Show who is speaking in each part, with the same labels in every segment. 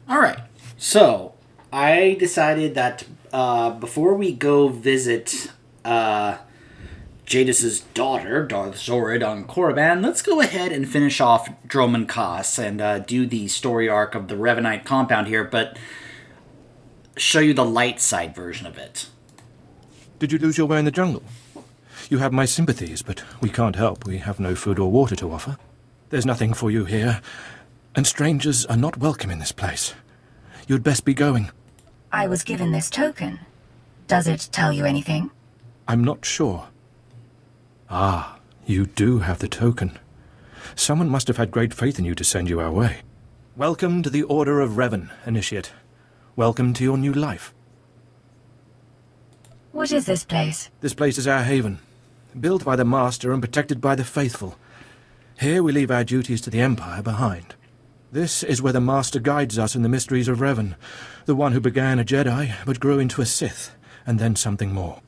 Speaker 1: Alright, so I decided that before we go visit Janus's daughter, Darth Zorid, on Korriban, let's go ahead and finish off Droman Kaas and do the story arc of the Revanite compound here, but show you the light side version of it.
Speaker 2: Did you lose your way in the jungle? You have my sympathies, but we can't help. We have no food or water to offer. There's nothing for you here, and strangers are not welcome in this place. You'd best be going.
Speaker 3: I was given this token. Does it tell you anything?
Speaker 2: I'm not sure. Ah, you do have the token. Someone must have had great faith in you to send you our way. Welcome to the Order of Revan, Initiate. Welcome to your new life.
Speaker 3: What is this place?
Speaker 2: This place is our haven, built by the Master and protected by the faithful. Here we leave our duties to the Empire behind. This is where the Master guides us in the mysteries of Revan, the one who began a Jedi but grew into a Sith, and then something more.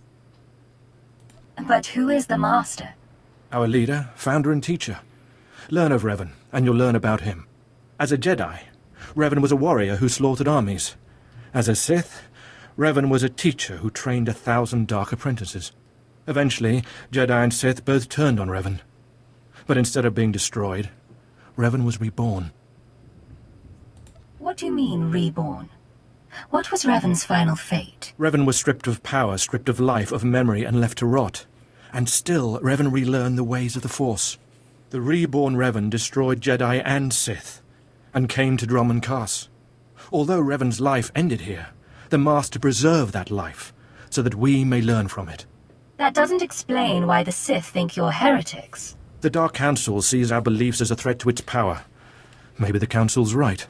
Speaker 3: But who is the Master?
Speaker 2: Our leader, founder and teacher. Learn of Revan, and you'll learn about him. As a Jedi, Revan was a warrior who slaughtered armies. As a Sith, Revan was a teacher who trained 1,000 dark apprentices. Eventually, Jedi and Sith both turned on Revan. But instead of being destroyed, Revan was reborn.
Speaker 3: What do you mean, reborn? What was Revan's final fate?
Speaker 2: Revan was stripped of power, stripped of life, of memory, and left to rot. And still, Revan relearned the ways of the Force. The reborn Revan destroyed Jedi and Sith, and came to Droman Kaas. Although Revan's life ended here, the Master preserved that life, so that we may learn from it.
Speaker 3: That doesn't explain why the Sith think you're heretics.
Speaker 2: The Dark Council sees our beliefs as a threat to its power. Maybe the Council's right.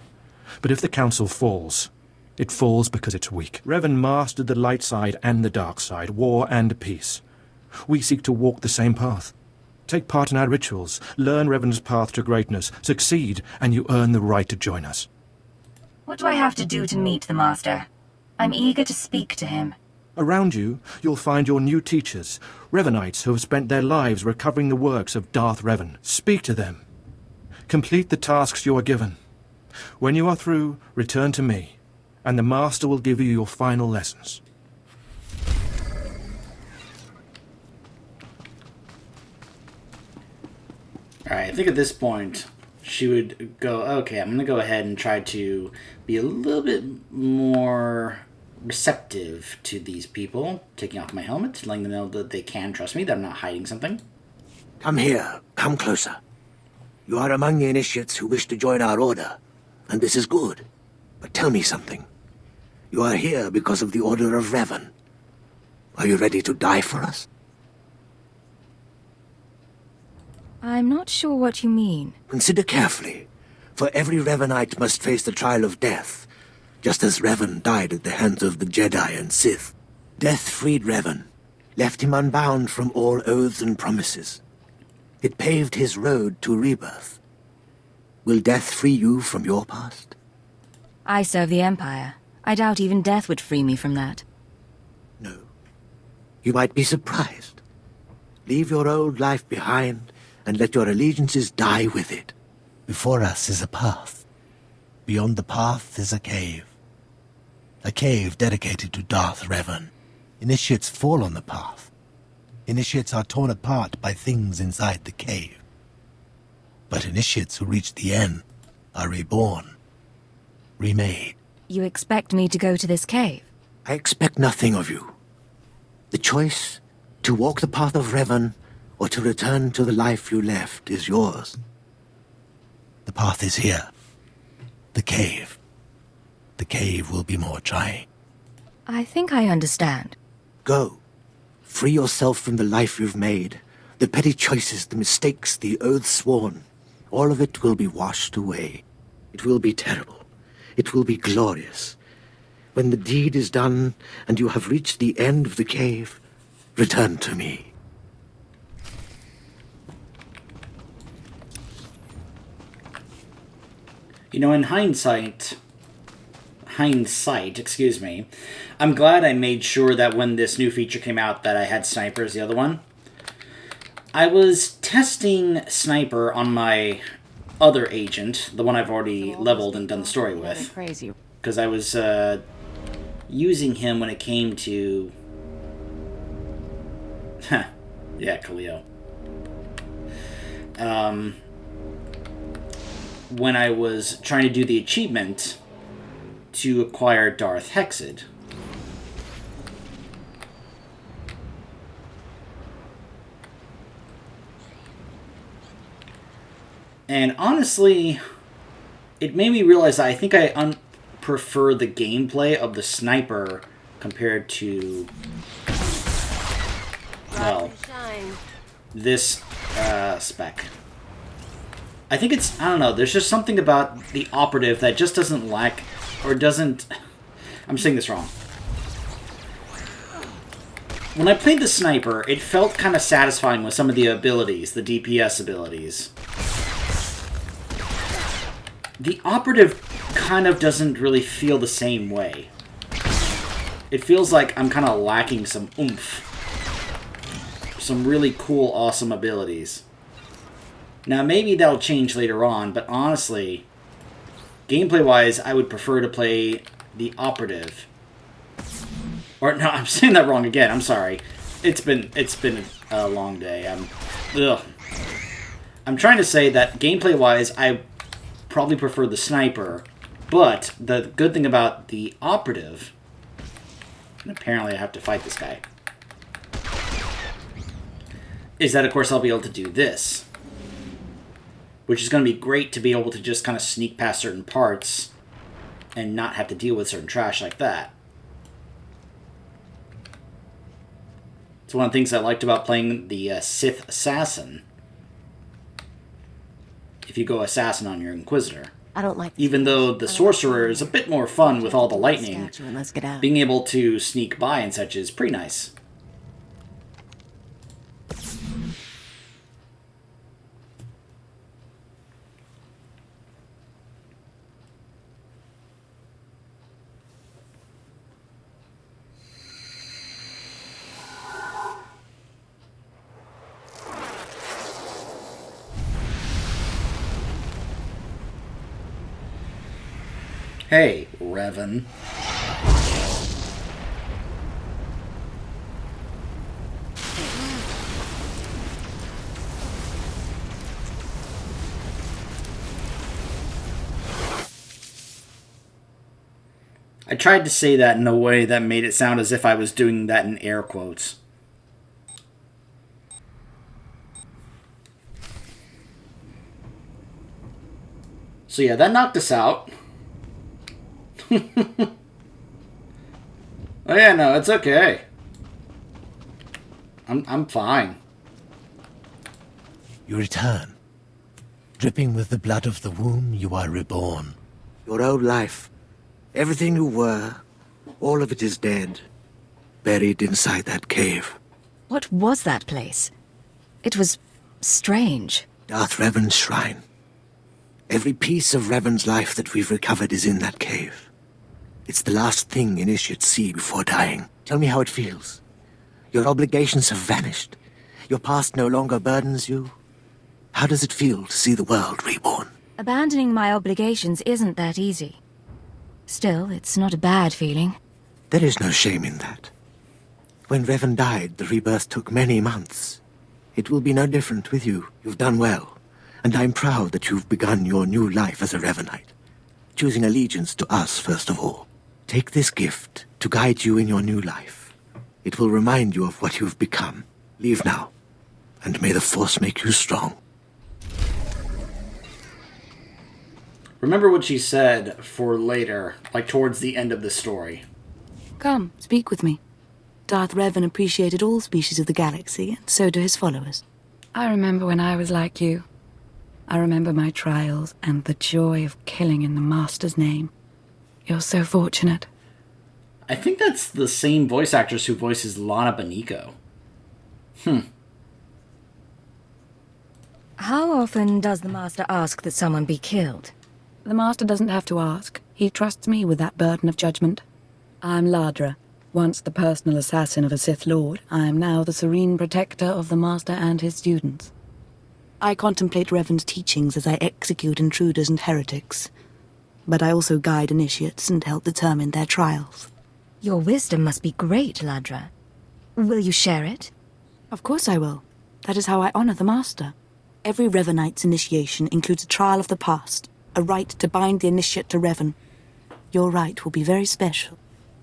Speaker 2: But if the Council falls, it falls because it's weak. Revan mastered the light side and the dark side, war and peace. We seek to walk the same path. Take part in our rituals, learn Revan's path to greatness, succeed, and you earn the right to join us.
Speaker 3: What do I have to do to meet the Master? I'm eager to speak to him.
Speaker 2: Around you, you'll find your new teachers, Revanites who have spent their lives recovering the works of Darth Revan. Speak to them. Complete the tasks you are given. When you are through, return to me, and the Master will give you your final lessons.
Speaker 1: Alright, I think at this point, she would go, okay, I'm going to go ahead and try to be a little bit more receptive to these people, taking off my helmet, letting them know that they can trust me, that I'm not hiding something.
Speaker 4: Come here. Come closer. You are among the initiates who wish to join our order, and this is good. But tell me something. You are here because of the Order of Revan. Are you ready to die for us?
Speaker 3: I'm not sure what you mean.
Speaker 4: Consider carefully, for every Revanite must face the trial of death, just as Revan died at the hands of the Jedi and Sith. Death freed Revan, left him unbound from all oaths and promises. It paved his road to rebirth. Will death free you from your past?
Speaker 3: I serve the Empire. I doubt even death would free me from that.
Speaker 4: No. You might be surprised. Leave your old life behind, and let your allegiances die with it. Before us is a path. Beyond the path is a cave. A cave dedicated to Darth Revan. Initiates fall on the path. Initiates are torn apart by things inside the cave. But initiates who reach the end are reborn. Remade.
Speaker 3: You expect me to go to this cave?
Speaker 4: I expect nothing of you. The choice to walk the path of Revan or to return to the life you left is yours. The path is here. The cave. The cave will be more trying.
Speaker 3: I think I understand.
Speaker 4: Go. Free yourself from the life you've made. The petty choices, the mistakes, the oaths sworn. All of it will be washed away. It will be terrible. It will be glorious. When the deed is done and you have reached the end of the cave, return to me.
Speaker 1: You know, in hindsight, excuse me, I'm glad I made sure that when this new feature came out that I had Sniper as the other one. I was testing Sniper on my other agent, the one I've already leveled and done the story with.
Speaker 5: Crazy.
Speaker 1: Because I was using him when it came to... yeah, Khalil. When I was trying to do the achievement to acquire Darth Hexed. And honestly, it made me realize that I think I prefer the gameplay of the sniper compared to, well, this spec. I think it's, I don't know, there's just something about the operative that just doesn't lack, or doesn't, I'm saying this wrong. When I played the sniper, it felt kind of satisfying with some of the abilities, the DPS abilities. The operative kind of doesn't really feel the same way. It feels like I'm kind of lacking some oomph. Some really cool, awesome abilities. Now, maybe that'll change later on, but honestly, gameplay-wise, I would prefer to play the operative. Or, no, I'm saying that wrong again, I'm sorry. It's been a long day. I'm trying to say that gameplay-wise, I probably prefer the sniper, but the good thing about the operative, and apparently I have to fight this guy, is that of course I'll be able to do this, which is going to be great to be able to just kind of sneak past certain parts and not have to deal with certain trash like that. It's one of the things I liked about playing the Sith Assassin. If you go Assassin on your Inquisitor.
Speaker 5: I don't like.
Speaker 1: Even though the Sorcerer is a bit more fun with all the lightning,
Speaker 5: Let's get out.
Speaker 1: being able to sneak by and such is pretty nice. Hey, Revan. I tried to say that in a way that made it sound as if I was doing that in air quotes. So yeah, that knocked us out. Oh yeah, no, it's okay. I'm fine.
Speaker 4: You return. Dripping with the blood of the womb, you are reborn. Your old life, everything you were, all of it is dead. Buried inside that cave.
Speaker 3: What was that place? It was strange.
Speaker 4: Darth Revan's shrine. Every piece of Revan's life that we've recovered is in that cave. It's the last thing initiates see before dying. Tell me how it feels. Your obligations have vanished. Your past no longer burdens you. How does it feel to see the world reborn?
Speaker 3: Abandoning my obligations isn't that easy. Still, it's not a bad feeling.
Speaker 4: There is no shame in that. When Revan died, the rebirth took many months. It will be no different with you. You've done well. And I'm proud that you've begun your new life as a Revanite. Choosing allegiance to us, first of all. Take this gift to guide you in your new life. It will remind you of what you've become. Leave now, and may the Force make you strong.
Speaker 1: Remember what she said for later, like towards the end of the story.
Speaker 6: Come, speak with me. Darth Revan appreciated all species of the galaxy, and so do his followers. I remember when I was like you. I remember my trials and the joy of killing in the Master's name. You're so fortunate.
Speaker 1: I think that's the same voice actress who voices Lana Benico.
Speaker 3: How often does the Master ask that someone be killed?
Speaker 6: The Master doesn't have to ask. He trusts me with that burden of judgment. I'm Ladra. Once the personal assassin of a Sith Lord, I am now the serene protector of the Master and his students. I contemplate Revan's teachings as I execute intruders and heretics. But I also guide initiates and help determine their trials.
Speaker 5: Your wisdom must be great, Ladra. Will you share it?
Speaker 6: Of course I will. That is how I honor the Master. Every Revanite's initiation includes a trial of the past, a rite to bind the initiate to Revan. Your rite will be very special.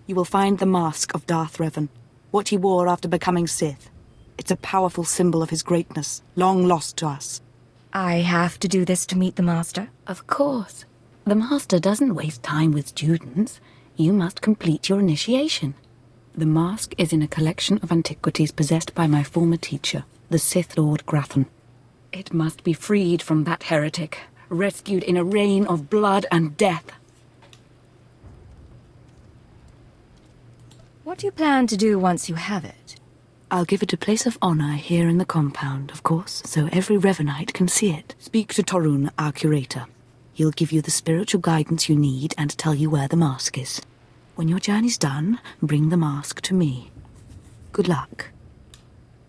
Speaker 6: You will find the mask of Darth Revan, what he wore after becoming Sith. It's a powerful symbol of his greatness, long lost to us.
Speaker 5: I have to do this to meet the Master?
Speaker 6: Of course. The Master doesn't waste time with students. You must complete your initiation. The mask is in a collection of antiquities possessed by my former teacher, the Sith Lord Grafan. It must be freed from that heretic, rescued in a rain of blood and death.
Speaker 5: What do you plan to do once you have it?
Speaker 6: I'll give it a place of honor here in the compound, of course, so every Revanite can see it. Speak to Torun, our curator. He'll give you the spiritual guidance you need and tell you where the mask is. When your journey's done, bring the mask to me. Good luck.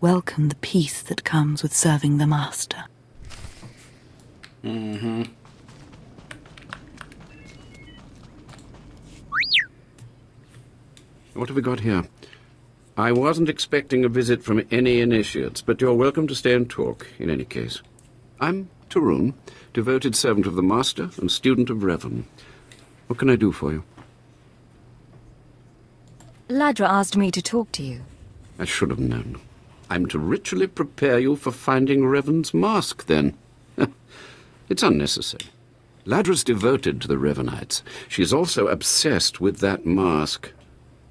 Speaker 6: Welcome the peace that comes with serving the Master.
Speaker 7: What have we got here? I wasn't expecting a visit from any initiates, but you're welcome to stay and talk, in any case. I'm Torun, devoted servant of the Master and student of Revan. What can I do for you?
Speaker 5: Ladra asked me to talk to you.
Speaker 7: I should have known. I'm to ritually prepare you for finding Revan's mask, then. It's unnecessary. Ladra's devoted to the Revanites. She's also obsessed with that mask.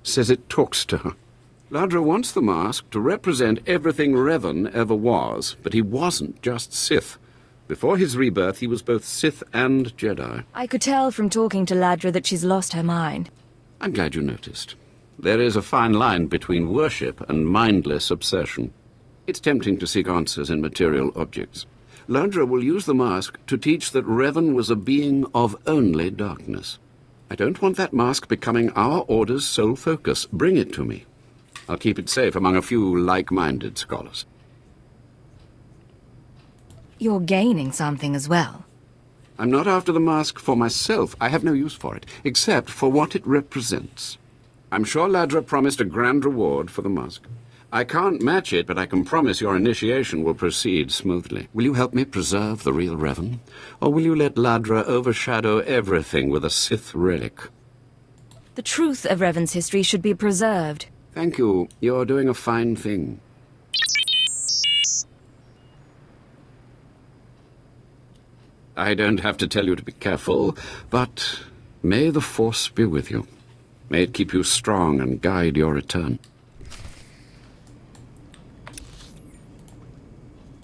Speaker 7: Says it talks to her. Ladra wants the mask to represent everything Revan ever was, but he wasn't just Sith. Before his rebirth, he was both Sith and Jedi.
Speaker 5: I could tell from talking to Ladra that she's lost her mind.
Speaker 7: I'm glad you noticed. There is a fine line between worship and mindless obsession. It's tempting to seek answers in material objects. Ladra will use the mask to teach that Revan was a being of only darkness. I don't want that mask becoming our Order's sole focus. Bring it to me. I'll keep it safe among a few like-minded scholars.
Speaker 5: You're gaining something as well.
Speaker 7: I'm not after the mask for myself. I have no use for it, except for what it represents. I'm sure Ladra promised a grand reward for the mask. I can't match it, but I can promise your initiation will proceed smoothly. Will you help me preserve the real Revan? Or will you let Ladra overshadow everything with a Sith relic?
Speaker 5: The truth of Revan's history should be preserved.
Speaker 7: Thank you. You're doing a fine thing. I don't have to tell you to be careful, but may the Force be with you. May it keep you strong and guide your return.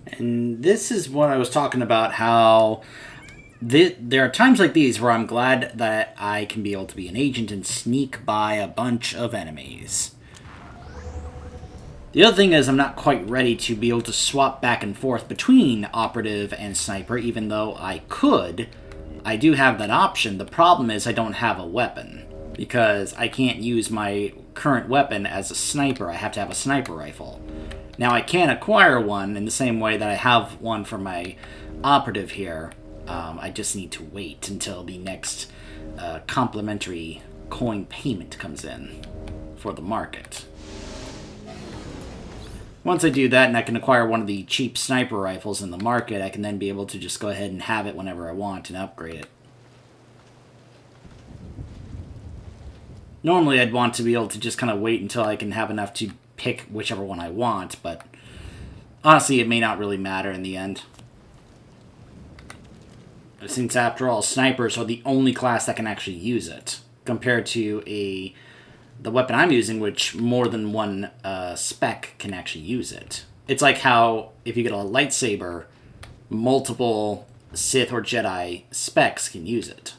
Speaker 1: And this is what I was talking about, how there are times like these where I'm glad that I can be able to be an agent and sneak by a bunch of enemies. The other thing is I'm not quite ready to be able to swap back and forth between operative and sniper, even though I could. I do have that option. The problem is I don't have a weapon, because I can't use my current weapon as a sniper. I have to have a sniper rifle. Now, I can acquire one in the same way that I have one for my operative here. I just need to wait until the next complimentary coin payment comes in for the market. Once I do that and I can acquire one of the cheap sniper rifles in the market, I can then be able to just go ahead and have it whenever I want and upgrade it. Normally, I'd want to be able to just kind of wait until I can have enough to pick whichever one I want, but honestly, it may not really matter in the end. Since, after all, snipers are the only class that can actually use it, compared to the weapon I'm using, which more than one spec can actually use it. It's like how, if you get a lightsaber, multiple Sith or Jedi specs can use it.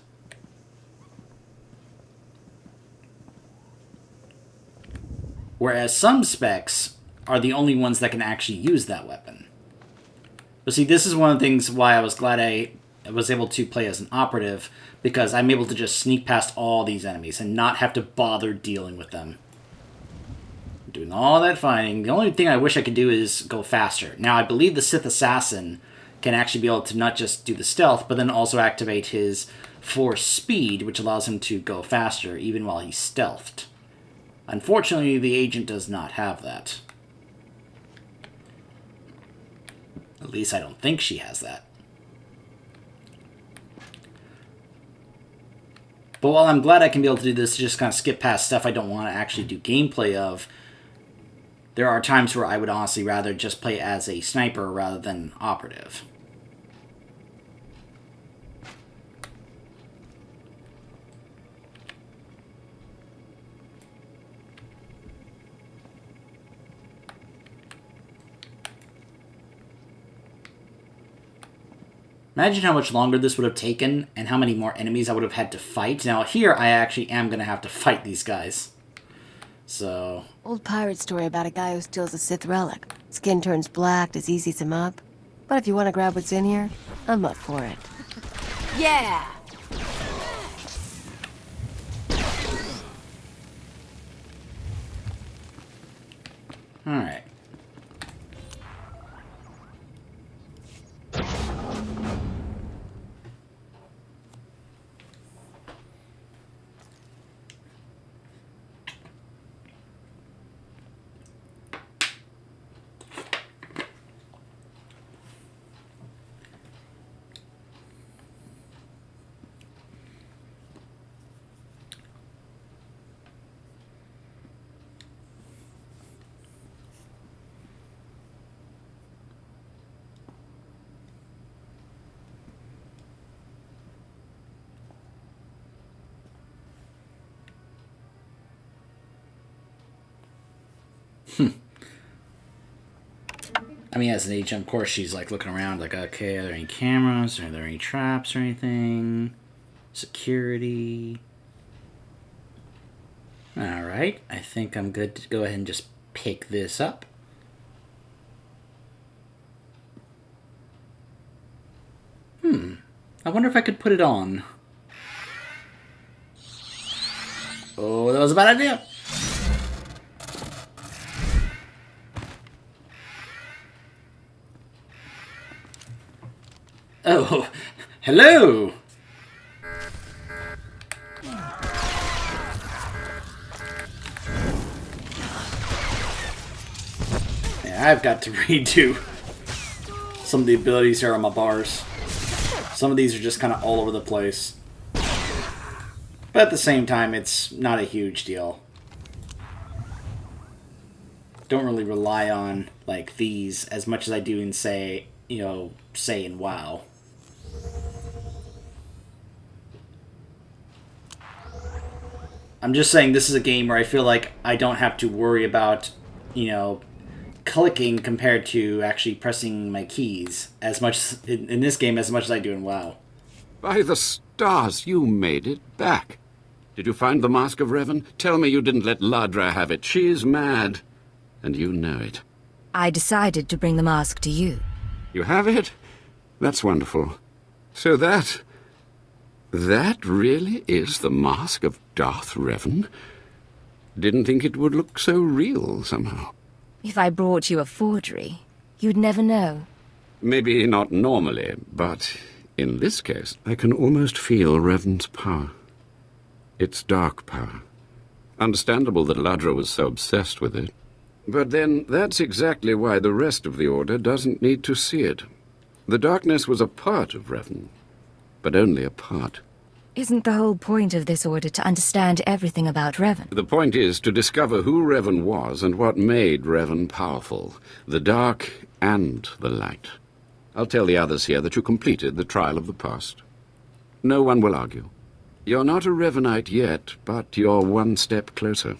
Speaker 1: Whereas some specs are the only ones that can actually use that weapon. But see, this is one of the things why I was glad I was able to play as an operative, because I'm able to just sneak past all these enemies and not have to bother dealing with them. Doing all that fighting. The only thing I wish I could do is go faster. Now, I believe the Sith Assassin can actually be able to not just do the stealth, but then also activate his force speed, which allows him to go faster even while he's stealthed. Unfortunately, the agent does not have that. At least I don't think she has that. But while I'm glad I can be able to do this, just kind of skip past stuff I don't want to actually do gameplay of, there are times where I would honestly rather just play as a sniper rather than operative. Imagine how much longer this would have taken and how many more enemies I would have had to fight. Now here I actually am going to have to fight these guys. So...
Speaker 8: Old pirate story about a guy who steals a Sith relic. Skin turns black, disease eats him up. But if you want to grab what's in here, I'm up for it.
Speaker 6: Yeah!
Speaker 1: Alright. I mean, as an agent, of course, she's like looking around like, okay, are there any cameras? Are there any traps or anything? Security. Alright, I think I'm good to go ahead and just pick this up. I wonder if I could put it on. Oh, that was a bad idea. Oh, hello! Yeah, I've got to redo some of the abilities here on my bars. Some of these are just kind of all over the place. But at the same time, it's not a huge deal. Don't really rely on, like, these as much as I do in, say, say in WoW. I'm just saying this is a game where I feel like I don't have to worry about, clicking compared to actually pressing my keys as much in this game as much as I do in WoW.
Speaker 7: By the stars, you made it back. Did you find the Mask of Revan? Tell me you didn't let Ladra have it. She's mad, and you know it.
Speaker 5: I decided to bring the mask to you.
Speaker 7: You have it? That's wonderful. So that really is the mask of Darth Revan? Didn't think it would look so real somehow.
Speaker 5: If I brought you a forgery, you'd never know.
Speaker 7: Maybe not normally, but in this case, I can almost feel Revan's power. It's dark power. Understandable that Ladra was so obsessed with it. But then, that's exactly why the rest of the Order doesn't need to see it. The darkness was a part of Revan, but only a part.
Speaker 5: Isn't the whole point of this order to understand everything about Revan?
Speaker 7: The point is to discover who Revan was and what made Revan powerful. The dark and the light. I'll tell the others here that you completed the trial of the past. No one will argue. You're not a Revanite yet, but you're one step closer.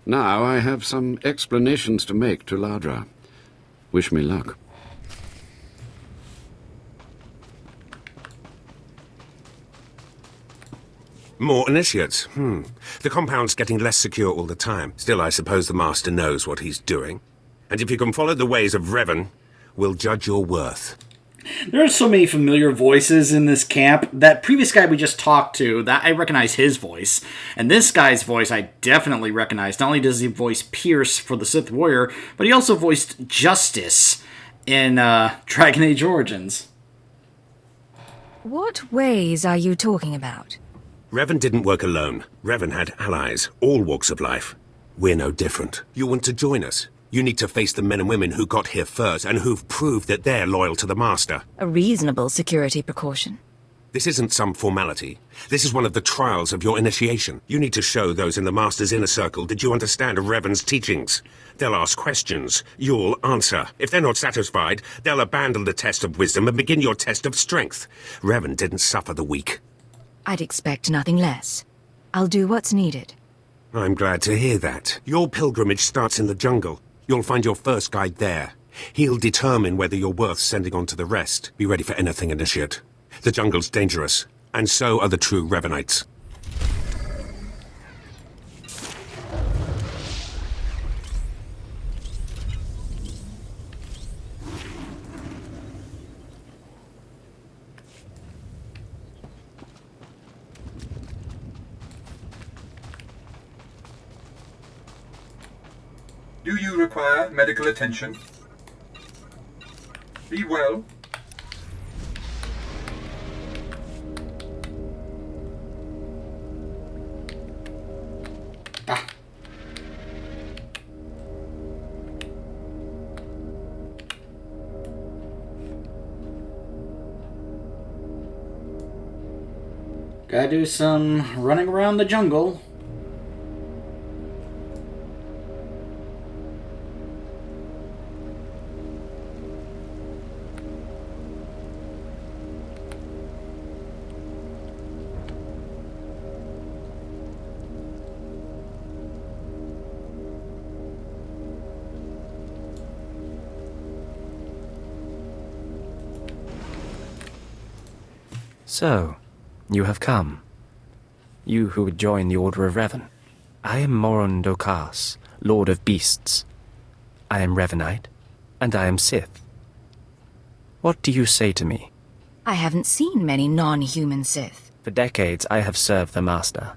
Speaker 7: Now I have some explanations to make to Ladra. Wish me luck.
Speaker 9: More initiates. The compound's getting less secure all the time. Still, I suppose the Master knows what he's doing. And if you can follow the ways of Revan, we'll judge your worth.
Speaker 1: There are so many familiar voices in this camp. That previous guy we just talked to, that I recognize his voice. And this guy's voice I definitely recognize. Not only does he voice Pierce for the Sith Warrior, but he also voiced Justice in Dragon Age Origins.
Speaker 5: What ways are you talking about?
Speaker 9: Revan didn't work alone. Revan had allies, all walks of life. We're no different. You want to join us? You need to face the men and women who got here first and who've proved that they're loyal to the Master.
Speaker 5: A reasonable security precaution.
Speaker 9: This isn't some formality. This is one of the trials of your initiation. You need to show those in the Master's inner circle that you understand Revan's teachings. They'll ask questions. You'll answer. If they're not satisfied, they'll abandon the test of wisdom and begin your test of strength. Revan didn't suffer the weak.
Speaker 5: I'd expect nothing less. I'll do what's needed.
Speaker 9: I'm glad to hear that. Your pilgrimage starts in the jungle. You'll find your first guide there. He'll determine whether you're worth sending on to the rest. Be ready for anything, Initiate. The jungle's dangerous, and so are the true Revanites.
Speaker 10: Do you require medical attention? Be well.
Speaker 1: Gotta do some running around the jungle.
Speaker 11: So, you have come. You who would join the Order of Revan. I am Moron Dokas, Lord of Beasts. I am Revanite, and I am Sith. What do you say to me?
Speaker 5: I haven't seen many non-human Sith.
Speaker 11: For decades I have served the Master.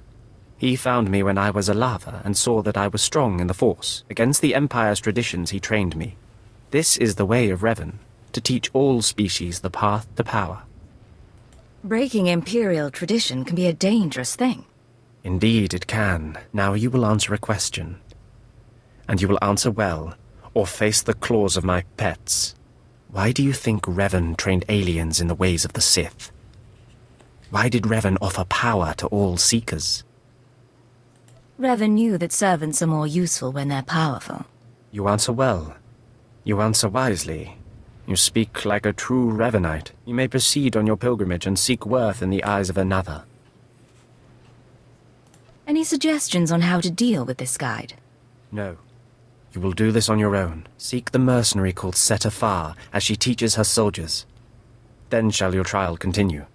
Speaker 11: He found me when I was a lava and saw that I was strong in the Force. Against the Empire's traditions he trained me. This is the way of Revan, to teach all species the path to power.
Speaker 5: Breaking Imperial tradition can be a dangerous thing.
Speaker 11: Indeed it can. Now you will answer a question. And you will answer well, or face the claws of my pets. Why do you think Revan trained aliens in the ways of the Sith? Why did Revan offer power to all Seekers?
Speaker 5: Revan knew that servants are more useful when they're powerful.
Speaker 11: You answer well. You answer wisely. You speak like a true Revanite. You may proceed on your pilgrimage and seek worth in the eyes of another.
Speaker 5: Any suggestions on how to deal with this guide?
Speaker 11: No. You will do this on your own. Seek the mercenary called SWTOR as she teaches her soldiers. Then shall your trial continue.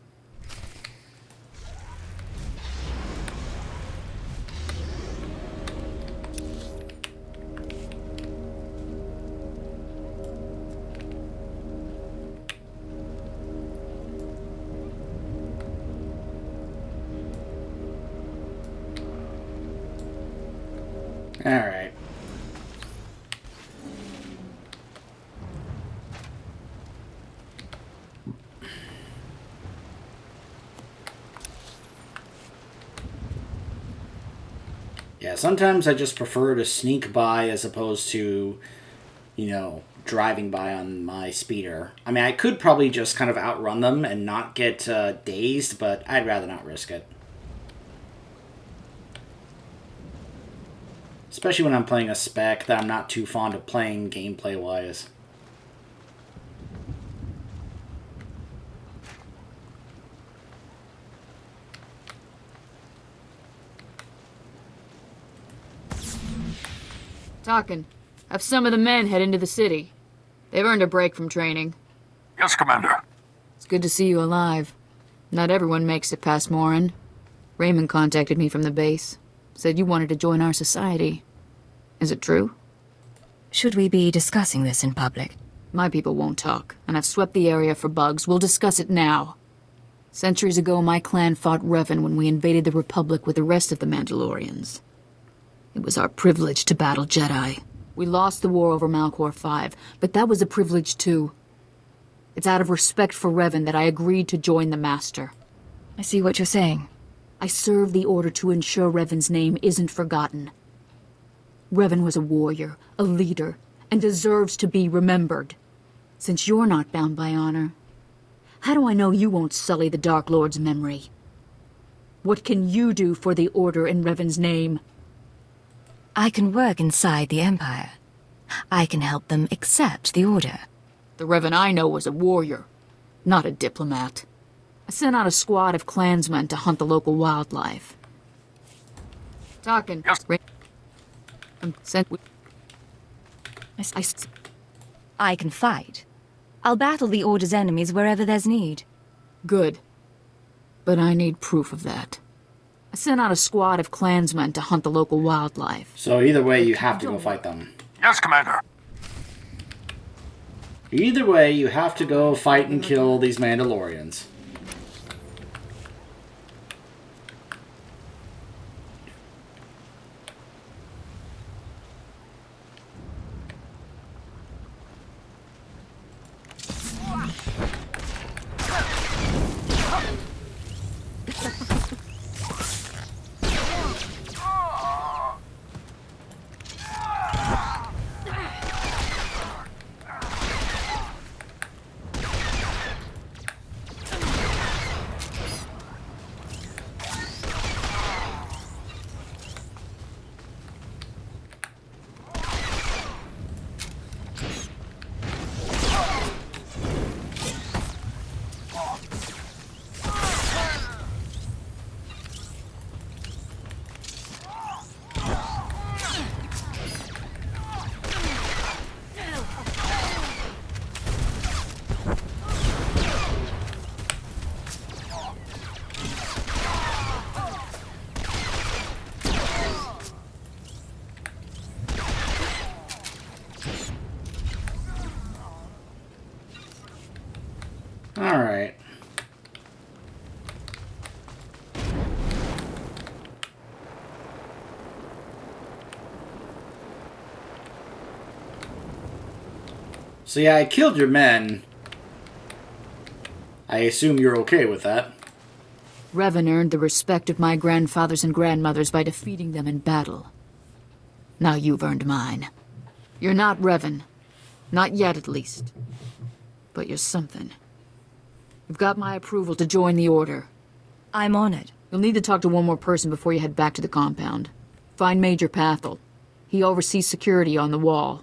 Speaker 1: Alright. Yeah, sometimes I just prefer to sneak by as opposed to, driving by on my speeder. I mean, I could probably just kind of outrun them and not get dazed, but I'd rather not risk it. Especially when I'm playing a spec that I'm not too fond of playing gameplay-wise.
Speaker 12: Talking. Have some of the men head into the city. They've earned a break from training.
Speaker 10: Yes, Commander.
Speaker 12: It's good to see you alive. Not everyone makes it past Morin. Raymond contacted me from the base. Said you wanted to join our society. Is it true?
Speaker 5: Should we be discussing this in public?
Speaker 12: My people won't talk, and I've swept the area for bugs. We'll discuss it now. Centuries ago, my clan fought Revan when we invaded the Republic with the rest of the Mandalorians. It was our privilege to battle Jedi. We lost the war over Malcor 5, but that was a privilege too. It's out of respect for Revan that I agreed to join the Master.
Speaker 5: I see what you're saying.
Speaker 12: I serve the Order to ensure Revan's name isn't forgotten. Revan was a warrior, a leader, and deserves to be remembered. Since you're not bound by honor, how do I know you won't sully the Dark Lord's memory? What can you do for the Order in Revan's name?
Speaker 5: I can work inside the Empire. I can help them accept the Order.
Speaker 12: The Revan I know was a warrior, not a diplomat. I sent out a squad of clansmen to hunt the local wildlife. Talking.
Speaker 10: Yes.
Speaker 5: I can fight. I'll battle the Order's enemies wherever there's need.
Speaker 12: Good. But I need proof of that. I sent out a squad of clansmen to hunt the local wildlife.
Speaker 1: So either way, you have to go fight them.
Speaker 10: Yes, Commander.
Speaker 1: Either way, you have to go fight and kill these Mandalorians. Alright. So yeah, I killed your men. I assume you're okay with that.
Speaker 12: Revan earned the respect of my grandfathers and grandmothers by defeating them in battle. Now you've earned mine. You're not Revan. Not yet, at least. But you're something. You've got my approval to join the Order.
Speaker 5: I'm honored.
Speaker 12: You'll need to talk to one more person before you head back to the compound. Find Major Pathel. He oversees security on the wall.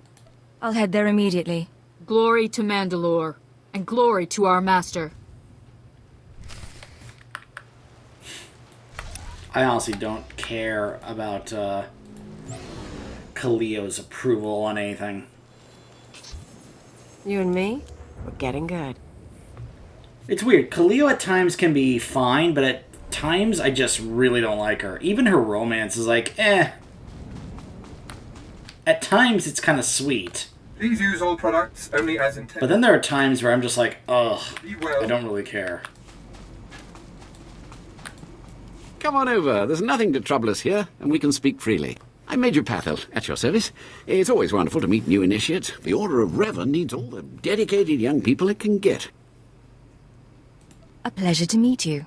Speaker 5: I'll head there immediately.
Speaker 12: Glory to Mandalore, and glory to our Master.
Speaker 1: I honestly don't care about Kaliyo's approval on anything.
Speaker 8: You and me, we're getting good.
Speaker 1: It's weird. Kaliyo at times can be fine, but at times I just really don't like her. Even her romance is like, eh. At times it's kind of sweet.
Speaker 10: Please use all products only as intended.
Speaker 1: But then there are times where I'm just like, ugh,
Speaker 10: well.
Speaker 1: I don't really care.
Speaker 7: Come on over. There's nothing to trouble us here, and we can speak freely. I'm Major Pathel, at your service. It's always wonderful to meet new initiates. The Order of Revan needs all the dedicated young people it can get.
Speaker 5: A pleasure to meet you.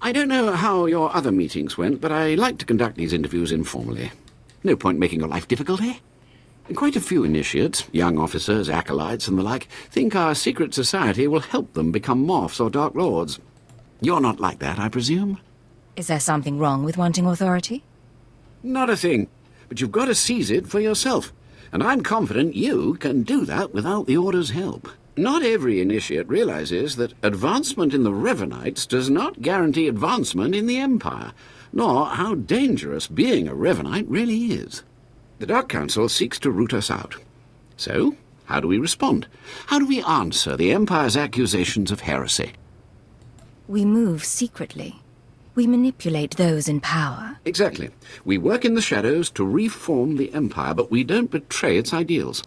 Speaker 7: I don't know how your other meetings went, but I like to conduct these interviews informally. No point making your life difficult, eh? Quite a few initiates, young officers, acolytes, and the like, think our secret society will help them become morphs or Dark Lords. You're not like that, I presume?
Speaker 5: Is there something wrong with wanting authority?
Speaker 7: Not a thing. But you've got to seize it for yourself. And I'm confident you can do that without the Order's help. Not every initiate realizes that advancement in the Revanites does not guarantee advancement in the Empire, nor how dangerous being a Revanite really is. The Dark Council seeks to root us out. So, how do we respond? How do we answer the Empire's accusations of heresy?
Speaker 5: We move secretly. We manipulate those in power.
Speaker 7: Exactly. We work in the shadows to reform the Empire, but we don't betray its ideals.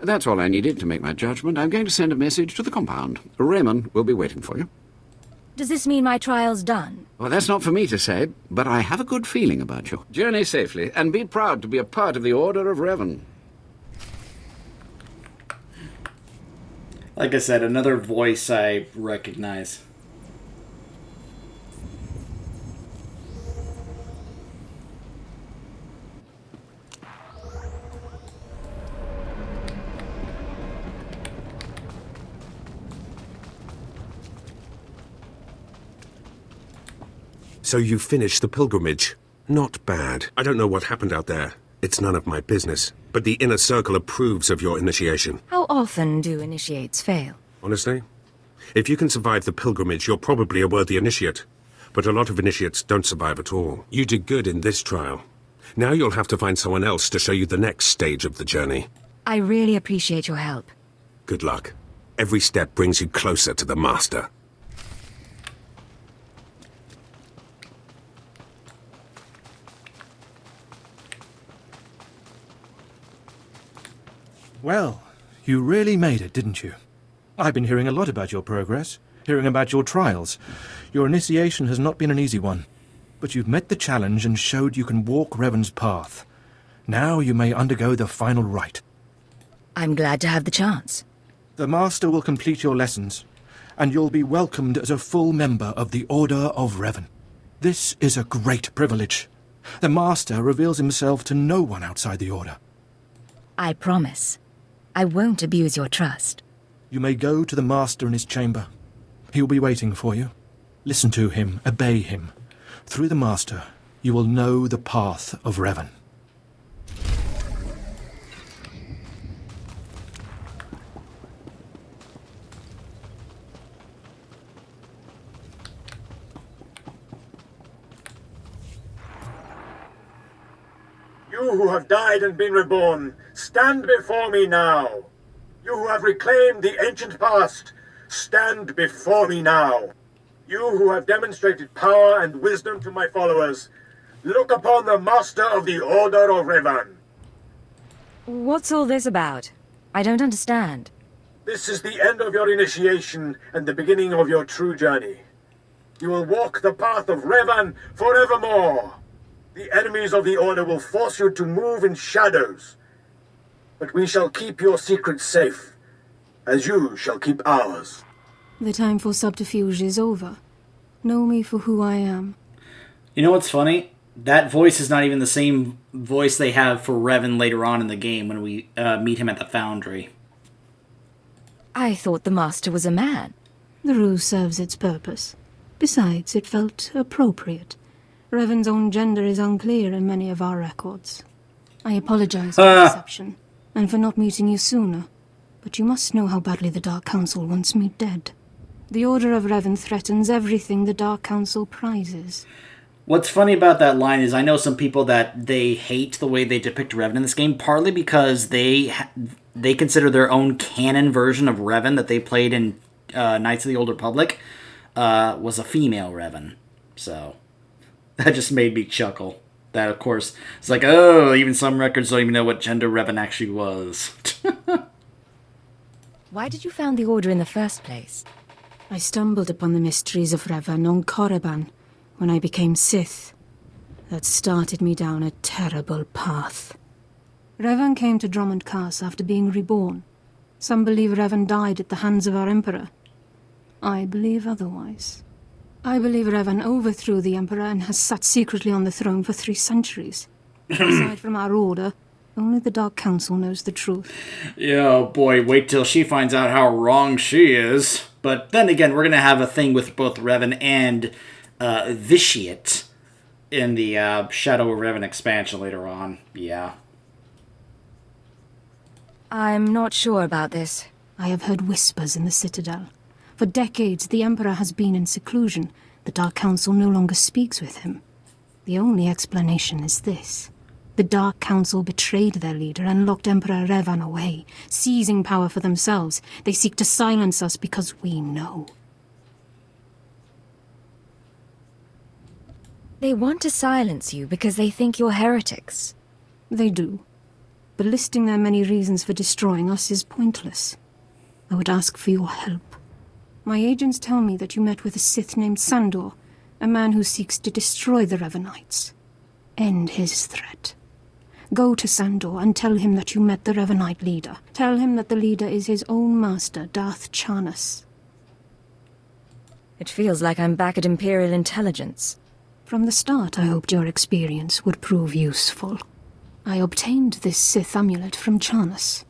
Speaker 7: That's all I needed to make my judgment. I'm going to send a message to the compound. Raymond will be waiting for you.
Speaker 5: Does this mean my trial's done?
Speaker 7: Well, that's not for me to say, but I have a good feeling about you. Journey safely, and be proud to be a part of the Order of Revan.
Speaker 1: Like I said, another voice I recognize.
Speaker 9: So you finished the pilgrimage. Not bad. I don't know what happened out there. It's none of my business. But the Inner Circle approves of your initiation.
Speaker 5: How often do initiates fail?
Speaker 9: Honestly? If you can survive the pilgrimage, you're probably a worthy initiate. But a lot of initiates don't survive at all. You did good in this trial. Now you'll have to find someone else to show you the next stage of the journey.
Speaker 5: I really appreciate your help.
Speaker 9: Good luck. Every step brings you closer to the Master.
Speaker 2: Well, you really made it, didn't you? I've been hearing a lot about your progress, hearing about your trials. Your initiation has not been an easy one, but you've met the challenge and showed you can walk Revan's path. Now you may undergo the final rite.
Speaker 5: I'm glad to have the chance.
Speaker 2: The Master will complete your lessons, and you'll be welcomed as a full member of the Order of Revan. This is a great privilege. The Master reveals himself to no one outside the Order.
Speaker 5: I promise. I won't abuse your trust.
Speaker 2: You may go to the Master in his chamber. He will be waiting for you. Listen to him, obey him. Through the Master, you will know the path of Revan.
Speaker 13: You who have died and been reborn, stand before me now. You who have reclaimed the ancient past, stand before me now. You who have demonstrated power and wisdom to my followers, look upon the Master of the Order of Revan.
Speaker 5: What's all this about? I don't understand.
Speaker 13: This is the end of your initiation and the beginning of your true journey. You will walk the path of Revan forevermore. The enemies of the Order will force you to move in shadows. But we shall keep your secrets safe, as you shall keep ours.
Speaker 14: The time for subterfuge is over. Know me for who I am.
Speaker 1: You know what's funny? That voice is not even the same voice they have for Revan later on in the game when we meet him at the Foundry.
Speaker 5: I thought the Master was a man.
Speaker 14: The ruse serves its purpose. Besides, it felt appropriate. Revan's own gender is unclear in many of our records. I apologize for the deception, and for not meeting you sooner. But you must know how badly the Dark Council wants me dead. The Order of Revan threatens everything the Dark Council prizes.
Speaker 1: What's funny about that line is I know some people that they hate the way they depict Revan in this game, partly because they consider their own canon version of Revan that they played in Knights of the Old Republic was a female Revan. So that just made me chuckle. That, of course, it's like, oh, even some records don't even know what gender Revan actually was.
Speaker 5: Why did you found the Order in the first place?
Speaker 14: I stumbled upon the mysteries of Revan on Korriban when I became Sith. That started me down a terrible path. Revan came to Drummond Castle after being reborn. Some believe Revan died at the hands of our Emperor. I believe otherwise. I believe Revan overthrew the Emperor and has sat secretly on the throne for 3 centuries. Aside from our Order, only the Dark Council knows the truth.
Speaker 1: Yeah, boy, wait till she finds out how wrong she is. But then again, we're going to have a thing with both Revan and Vitiate in the Shadow of Revan expansion later on. Yeah.
Speaker 5: I'm not sure about this.
Speaker 14: I have heard whispers in the Citadel. For decades, the Emperor has been in seclusion. The Dark Council no longer speaks with him. The only explanation is this. The Dark Council betrayed their leader and locked Emperor Revan away, seizing power for themselves. They seek to silence us because we know.
Speaker 5: They want to silence you because they think you're heretics.
Speaker 14: They do. But listing their many reasons for destroying us is pointless. I would ask for your help. My agents tell me that you met with a Sith named Sandor, a man who seeks to destroy the Revanites. End his threat. Go to Sandor and tell him that you met the Revanite leader. Tell him that the leader is his own master, Darth Janus.
Speaker 5: It feels like I'm back at Imperial Intelligence.
Speaker 14: From the start, I hoped your experience would prove useful. I obtained this Sith Amulet from Janus.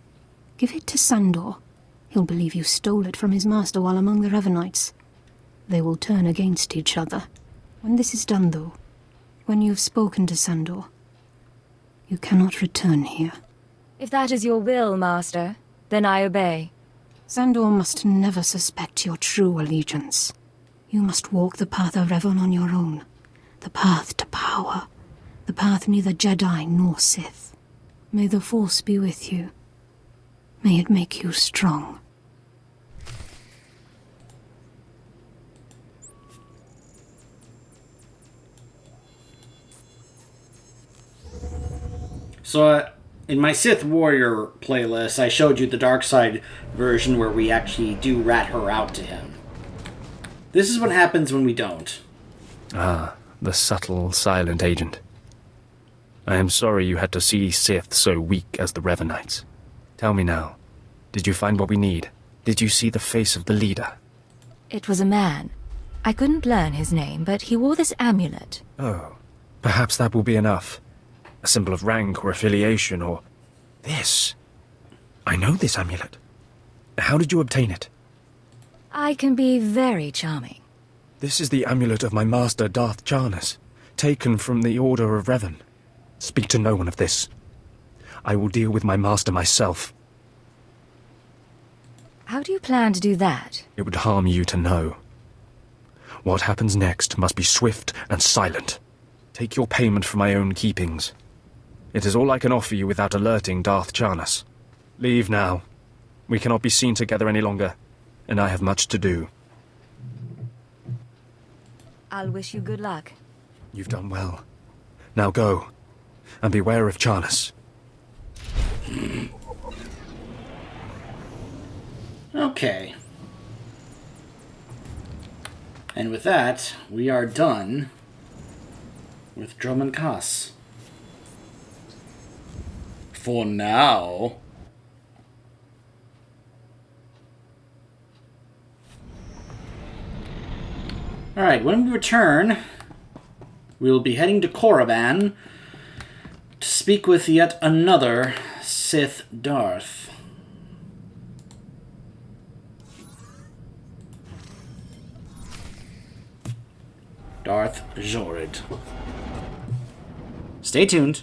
Speaker 14: Give it to Sandor. He'll believe you stole it from his master while among the Revanites. They will turn against each other. When this is done, though, when you've spoken to Sandor, you cannot return here.
Speaker 5: If that is your will, Master, then I obey.
Speaker 14: Sandor must never suspect your true allegiance. You must walk the path of Revan on your own. The path to power. The path neither Jedi nor Sith. May the Force be with you. May it make you strong.
Speaker 1: So, in my Sith Warrior playlist, I showed you the dark side version where we actually do rat her out to him. This is what happens when we don't.
Speaker 11: Ah, the subtle, silent agent. I am sorry you had to see Sith so weak as the Revanites. Tell me now, did you find what we need? Did you see the face of the leader?
Speaker 5: It was a man. I couldn't learn his name, but he wore this amulet.
Speaker 11: Oh, perhaps that will be enough. A symbol of rank or affiliation or... This. I know this amulet. How did you obtain it?
Speaker 5: I can be very charming.
Speaker 11: This is the amulet of my master, Darth Janus, taken from the Order of Revan. Speak to no one of this. I will deal with my master myself.
Speaker 5: How do you plan to do that?
Speaker 11: It would harm you to know. What happens next must be swift and silent. Take your payment for my own keepings. It is all I can offer you without alerting Darth Janus. Leave now. We cannot be seen together any longer, and I have much to do.
Speaker 5: I'll wish you good luck.
Speaker 11: You've done well. Now go, and beware of Janus.
Speaker 1: Okay. And with that, we are done with Dromund Kaas. For now. Alright, when we return, we will be heading to Korriban to speak with yet another Sith Darth. Darth Jorid. Stay tuned.